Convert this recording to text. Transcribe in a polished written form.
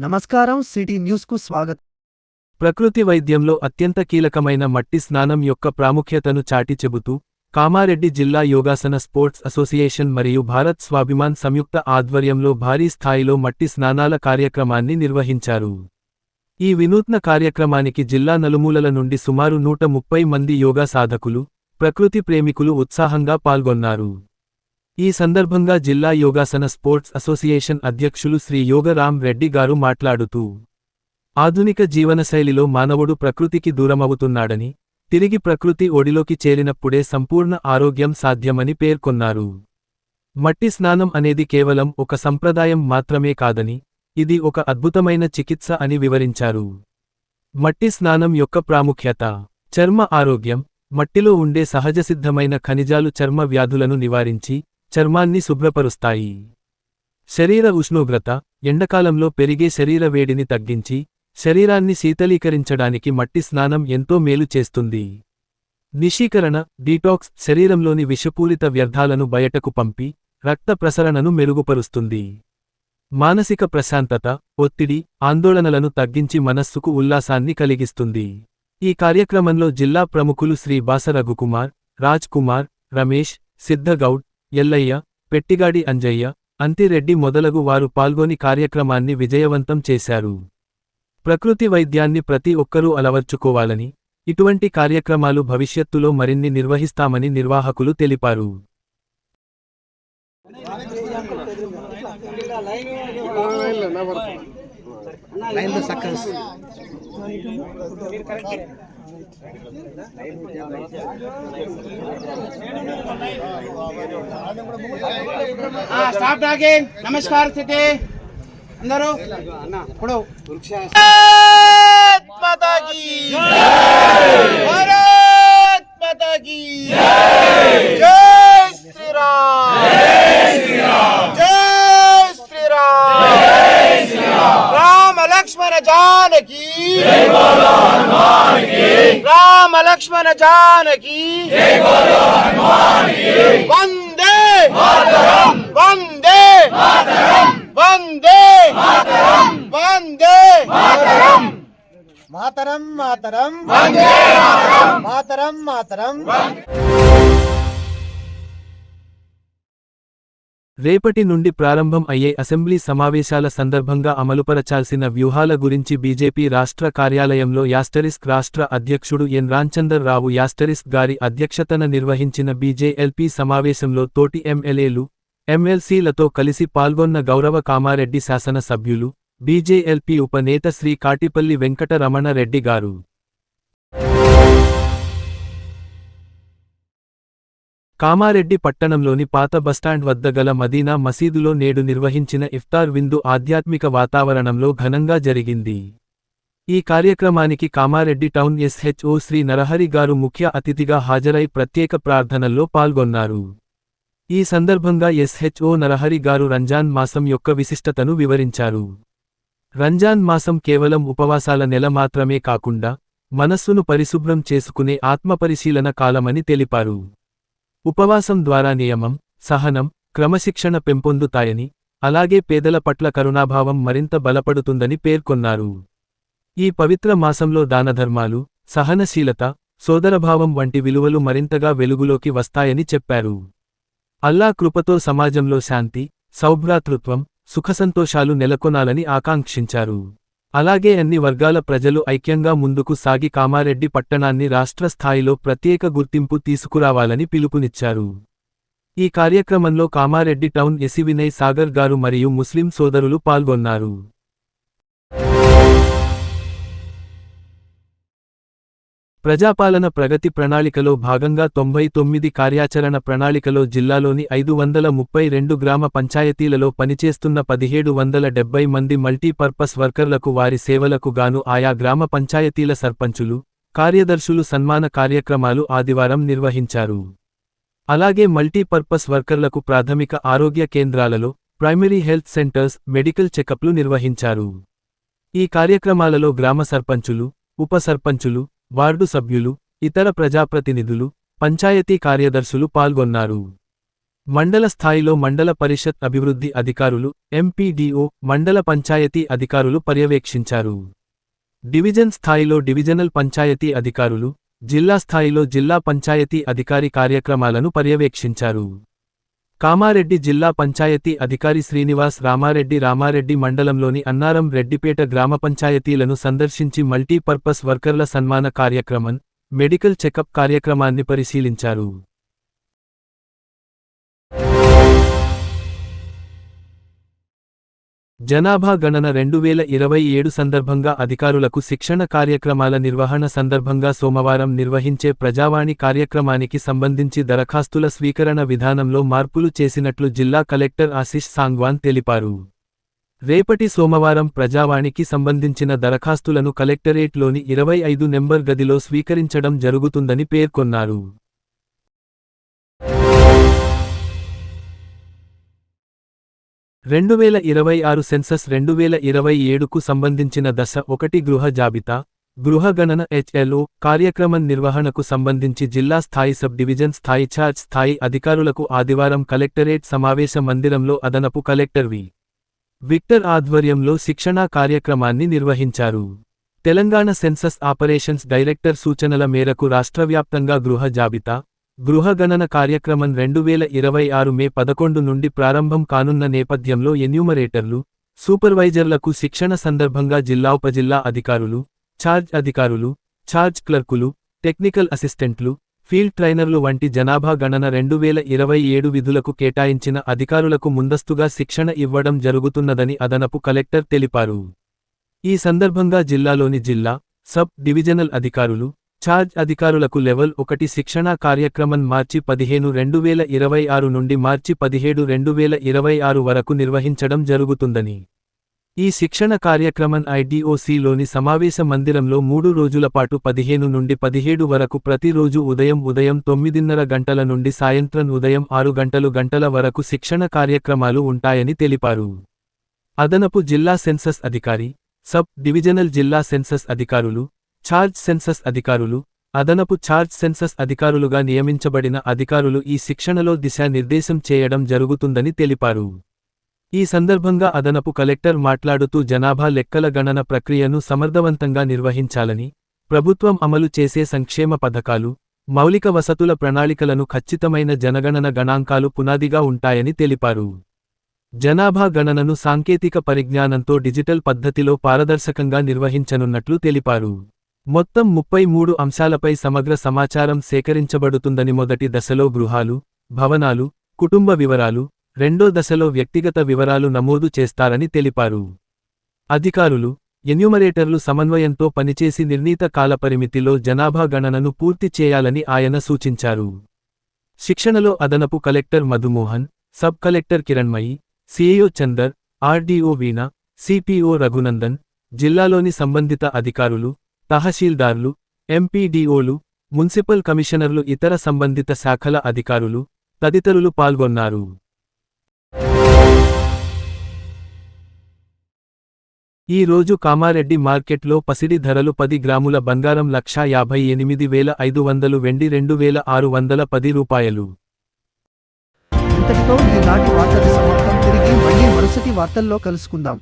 నమస్కారం సిటీ న్యూస్కు స్వాగతం. ప్రకృతి వైద్యంలో అత్యంత కీలకమైన మట్టి స్నానం యొక్క ప్రాముఖ్యతను చాటి చెబుతూ కామారెడ్డి జిల్లా యోగాసన స్పోర్ట్స్ అసోసియేషన్ మరియు భారత్ స్వాభిమాన్ సంయుక్త ఆధ్వర్యంలో భారీ స్థాయిలో మట్టి స్నానాల కార్యక్రమాన్ని నిర్వహించారు. ఈ వినూత్న కార్యక్రమానికి జిల్లా నలుమూలల నుండి సుమారు 130 మంది యోగా సాధకులు, ప్రకృతి ప్రేమికులు ఉత్సాహంగా పాల్గొన్నారు. ఈ సందర్భంగా జిల్లా యోగాసన స్పోర్ట్స్ అసోసియేషన్ అధ్యక్షులు శ్రీ యోగరామ్ రెడ్డి గారు మాట్లాడుతూ, ఆధునిక జీవనశైలిలో మానవుడు ప్రకృతికి దూరమవుతున్నాడని, తిరిగి ప్రకృతి ఒడిలోకి చేరినప్పుడే సంపూర్ణ ఆరోగ్యం సాధ్యమని పేర్కొన్నారు. మట్టి స్నానం అనేది కేవలం ఒక సంప్రదాయం మాత్రమే కాదని, ఇది ఒక అద్భుతమైన చికిత్స అని వివరించారు. మట్టి స్నానం యొక్క ప్రాముఖ్యత. చర్మ ఆరోగ్యం. మట్టిలో ఉండే సహజసిద్ధమైన ఖనిజాలు చర్మ వ్యాధులను నివారించి చర్మాన్ని శుభ్రపరుస్తాయి. శరీర ఉష్ణోగ్రత. ఎండకాలంలో పెరిగే శరీర వేడిని తగ్గించి శరీరాన్ని శీతలీకరించడానికి మట్టి స్నానం ఎంతో మేలు చేస్తుంది. నిశీకరణ, డీటాక్స్ శరీరంలోని విషపూరిత వ్యర్థాలను బయటకు పంపి రక్త ప్రసరణను మెరుగుపరుస్తుంది. మానసిక ప్రశాంతత, ఒత్తిడి, ఆందోళనలను తగ్గించి మనస్సుకు ఉల్లాసాన్ని కలిగిస్తుంది. ఈ కార్యక్రమంలో జిల్లా ప్రముఖులు శ్రీ బాస రఘుకుమార్, రాజ్ కుమార్, రమేష్, సిద్ధగౌడ్, ఎల్లయ్య, పెట్టిగాడి అంజయ్య, అంతిరెడ్డి మొదలగు వారు పాల్గొని కార్యక్రమాన్ని విజయవంతం చేశారు. ప్రకృతి వైద్యాన్ని ప్రతి ఒక్కరూ అలవర్చుకోవాలని, ఇటువంటి కార్యక్రమాలు భవిష్యత్తులో మరిన్ని నిర్వహిస్తామని నిర్వాహకులు తెలిపారు. Stop talking. నమస్కారం స్థితి అందరూ ఇప్పుడు మాతా కీ భారత్ మాతా కీ జై శ్రీరామ్, జై శ్రీరామ్, రామ లక్ష్మణ జానకి, రామ లక్ష్మణ జానకి, వందే వందే వందే వందే మాతరం మాతరం మాతరం మాతరం. రేపటి నుండి ప్రారంభం అయ్యే అసెంబ్లీ సమావేశాల సందర్భంగా అమలుపరచాల్సిన వ్యూహాల గురించి బీజేపీ రాష్ట్ర కార్యాలయంలో యాస్టరిస్క్ రాష్ట్ర అధ్యక్షుడు ఎన్ రాంచందర్ రావు యాస్టరిస్క్ గారి అధ్యక్షతన నిర్వహించిన బీజేఎల్పీ సమావేశంలో తోటి ఎమ్మెల్యేలు, ఎమ్మెల్సీలతో కలిసి పాల్గొన్న గౌరవ కామారెడ్డి శాసన సభ్యులు, బీజేఎల్పీ ఉపనేత శ్రీ కాటిపల్లి వెంకట రమణ రెడ్డి గారు. కామారెడ్డి పట్టణంలోని పాత బస్టాండ్ వద్ద గల మదీనా మసీదులో నేడు నిర్వహించిన ఇఫ్తార్ విందు ఆధ్యాత్మిక వాతావరణంలో ఘనంగా జరిగింది. ఈ కార్యక్రమానికి కామారెడ్డి టౌన్ ఎస్హెచ్ఓ శ్రీ నరహరి గారు ముఖ్య అతిథిగా హాజరై ప్రత్యేక ప్రార్థనల్లో పాల్గొన్నారు. ఈ సందర్భంగా ఎస్హెచ్ఓ నరహరి గారు రంజాన్ మాసం యొక్క విశిష్టతను వివరించారు. రంజాన్ మాసం కేవలం ఉపవాసాల నెల మాత్రమే కాకుండా మనస్సును పరిశుభ్రం చేసుకునే ఆత్మపరిశీలన కాలమని తెలిపారు. ఉపవాసం ద్వారా నియమం, సహనం, క్రమశిక్షణ పెంపొందుతాయని, అలాగే పేదల పట్ల కరుణాభావం మరింత బలపడుతుందని పేర్కొన్నారు. ఈ పవిత్ర మాసంలో దానధర్మాలు, సహనశీలత, సోదరభావం వంటి విలువలు మరింతగా వెలుగులోకి వస్తాయని చెప్పారు. అల్లా కృపతో సమాజంలో శాంతి, సౌభ్రాతృత్వం, సుఖసంతోషాలు నెలకొనాలని ఆకాంక్షించారు. అలాగే అన్ని వర్గాల ప్రజలు ఐక్యంగా ముందుకు సాగి కామారెడ్డి పట్టణాన్ని రాష్ట్ర స్థాయిలో ప్రత్యేక గుర్తింపు తీసుకురావాలని పిలుపునిచ్చారు. ఈ కార్యక్రమంలో కామారెడ్డి టౌన్ ఎసి వినయ్ సాగర్ గారు మరియు ముస్లిం సోదరులు పాల్గొన్నారు. ప్రజాపాలన ప్రగతి ప్రణాళికలో భాగంగా 99 కార్యాచరణ ప్రణాళికలో జిల్లాలోని 532 గ్రామ పంచాయతీలలో పనిచేస్తున్న 1770 మంది మల్టీపర్పస్ వర్కర్లకు వారి సేవలకు గాను ఆయా గ్రామ పంచాయతీల సర్పంచులు, కార్యదర్శులు సన్మాన కార్యక్రమాలు ఆదివారం నిర్వహించారు. అలాగే మల్టీపర్పస్ వర్కర్లకు ప్రాథమిక ఆరోగ్య కేంద్రాలలో, ప్రైమరీ హెల్త్ సెంటర్స్, మెడికల్ చెకప్లు నిర్వహించారు. ఈ కార్యక్రమాలలో గ్రామ సర్పంచులు, ఉప సర్పంచులు, వార్డు సభ్యులు, ఇతర ప్రజాప్రతినిధులు, పంచాయతీ కార్యదర్శులు పాల్గొన్నారు. మండల స్థాయిలో మండల పరిషత్ అభివృద్ధి అధికారులు, ఎంపీడీఓ, మండల పంచాయతీ అధికారులు పర్యవేక్షించారు. డివిజన్ స్థాయిలో డివిజనల్ పంచాయతీ అధికారులు, జిల్లా స్థాయిలో జిల్లా పంచాయతీ అధికారి కార్యక్రమాలను పర్యవేక్షించారు. కామారెడ్డి జిల్లా పంచాయతీ అధికారి శ్రీనివాస్ రామారెడ్డి మండలంలోని అన్నారం రెడ్డిపేట గ్రామ పంచాయతీలను సందర్శించి మల్టీపర్పస్ వర్కర్ల సన్మాన కార్యక్రమం, మెడికల్ చెకప్ కార్యక్రమాన్ని పరిశీలించారు. జనాభా గణన 2027 సందర్భంగా అధికారులకు శిక్షణ కార్యక్రమాల నిర్వహణ సందర్భంగా సోమవారం నిర్వహించే ప్రజావాణి కార్యక్రమానికి సంబంధించి దరఖాస్తుల స్వీకరణ విధానంలో మార్పులు చేసినట్లు జిల్లా కలెక్టర్ ఆశిష్ సాంగ్వాన్ తెలిపారు. రేపటి సోమవారం ప్రజావాణికి సంబంధించిన దరఖాస్తులను కలెక్టరేట్లోని 25 నెంబర్ గదిలో స్వీకరించడం జరుగుతుందని పేర్కొన్నారు. రెండు 2026 సెన్సస్ 2027కు సంబంధించిన దశ 1 గృహ జాబితా, గృహ గణన HLO కార్యక్రమం నిర్వహణకు సంబంధించి జిల్లా స్థాయి సబ్ డివిజన్ స్థాయి ఛార్జ్ స్థాయి అధికారులకు ఆదివారం కలెక్టరేట్ సమావేశ మందిరంలో అదనపు కలెక్టర్ వి. విక్టర్ ఆధ్వర్యంలో శిక్షణా కార్యక్రమాన్ని నిర్వహించారు. తెలంగాణ సెన్సస్ ఆపరేషన్స్ డైరెక్టర్ సూచనల మేరకు రాష్ట్రవ్యాప్తంగా గృహ జాబితా, గృహ గణన కార్యక్రమం 2026 మే 11 నుండి ప్రారంభం కానున్న నేపథ్యంలో ఎన్యూమరేటర్లు, సూపర్వైజర్లకు శిక్షణ సందర్భంగా జిల్లా అధికారులు, ఛార్జ్ క్లర్కులు, టెక్నికల్ అసిస్టెంట్లు, ఫీల్డ్ ట్రైనర్లు వంటి జనాభా గణన 2027 విధులకు కేటాయించిన అధికారులకు ముందస్తుగా శిక్షణ ఇవ్వడం జరుగుతున్నదని అదనపు కలెక్టర్ తెలిపారు. ఈ సందర్భంగా జిల్లాలోని జిల్లా, సబ్ డివిజనల్ అధికారులు, ఛార్జ్ అధికారులకు లెవెల్ 1 శిక్షణా కార్యక్రమం మార్చి 15, 2026 నుండి మార్చి 17, 2026 వరకు నిర్వహించడం జరుగుతుందని. ఈ శిక్షణ కార్యక్రమం IDOCలోని సమావేశ మందిరంలో 3 రోజుల పాటు 15 నుండి 17 వరకు ప్రతిరోజు ఉదయం 9:30 గంటల నుండి సాయంత్రం ఉదయం 6 గంటల వరకు శిక్షణ కార్యక్రమాలు ఉంటాయని తెలిపారు. అదనపు జిల్లా సెన్సస్ అధికారి, సబ్ డివిజనల్ జిల్లా సెన్సస్ అధికారులు, ఛార్జ్ సెన్సస్ అధికారులు, అదనపు ఛార్జ్ సెన్సస్ అధికారులుగా నియమించబడిన అధికారులు ఈ శిక్షణలో దిశానిర్దేశం చేయడం జరుగుతుందని తెలిపారు. ఈ సందర్భంగా అదనపు కలెక్టర్ మాట్లాడుతూ జనాభా లెక్కల గణన ప్రక్రియను సమర్థవంతంగా నిర్వహించాలని, ప్రభుత్వం అమలు చేసే సంక్షేమ పథకాలు, మౌలిక వసతుల ప్రణాళికలను ఖచ్చితమైన జనగణన గణాంకాలు పునాదిగా ఉంటాయని తెలిపారు. జనాభా గణనను సాంకేతిక పరిజ్ఞానంతో డిజిటల్ పద్ధతిలో పారదర్శకంగా నిర్వహించనున్నట్లు తెలిపారు. మొత్తం 33 అంశాలపై సమగ్ర సమాచారం సేకరించబడుతుందని మొదటి దశలో గృహాలు, భవనాలు, కుటుంబ వివరాలు, రెండో దశలో వ్యక్తిగత వివరాలు నమోదు చేస్తారని తెలిపారు. అధికారులు, ఎన్యూమరేటర్లు సమన్వయంతో పనిచేసి నిర్ణీత కాలపరిమితిలో జనాభా గణనను పూర్తి చేయాలని ఆయన సూచించారు. శిక్షణలో అదనపు collector Madhumohan, sub collector Kiranmayi, CIO Chandar, RDO Veena, CPO Raghunandan, జిల్లాలోని సంబంధిత అధికారులు, తహసీల్దార్లు, ఎంపీడీఓలు, మున్సిపల్ కమిషనర్లు, ఇతర సంబంధిత శాఖల అధికారులు తదితరులు పాల్గొన్నారు. ఈ రోజు కామారెడ్డి మార్కెట్లో పసిడి ధరలు 10 గ్రాముల బంగారం 1,58,500, వెండి 2,610 రూపాయలు. ఇంతటితో ఈనాటి వార్తలు సమాప్తం. తిరిగి మళ్ళీ మరుసటి వార్తల్లో కలుసుకుందాం.